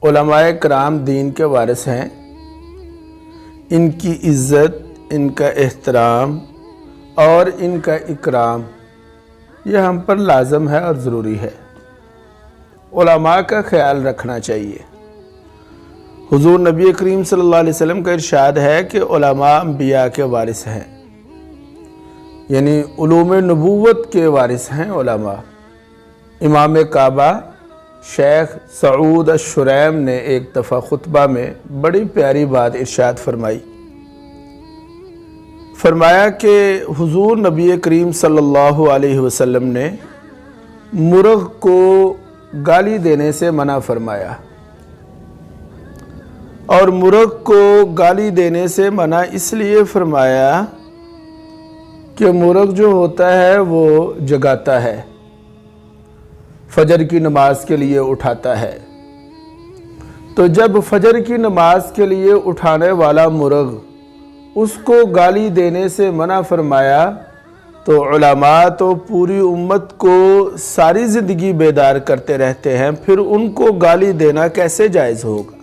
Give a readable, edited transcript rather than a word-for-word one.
علماء کرام دین کے وارث ہیں، ان کی عزت، ان کا احترام اور ان کا اکرام یہ ہم پر لازم ہے اور ضروری ہے۔ علماء کا خیال رکھنا چاہیے۔ حضور نبی کریم صلی اللہ علیہ وسلم کا ارشاد ہے کہ علماء انبیاء کے وارث ہیں، یعنی علوم نبوت کے وارث ہیں علماء۔ امام کعبہ شیخ سعود الشریم نے ایک دفعہ خطبہ میں بڑی پیاری بات ارشاد فرمایا کہ حضور نبی کریم صلی اللہ علیہ وسلم نے مرغ کو گالی دینے سے منع فرمایا، اور مرغ کو گالی دینے سے منع اس لیے فرمایا کہ مرغ جو ہوتا ہے وہ جگاتا ہے، فجر کی نماز کے لیے اٹھاتا ہے۔ تو جب فجر کی نماز کے لیے اٹھانے والا مرغ اس کو گالی دینے سے منع فرمایا تو علماء تو پوری امت کو ساری زندگی بیدار کرتے رہتے ہیں، پھر ان کو گالی دینا کیسے جائز ہوگا؟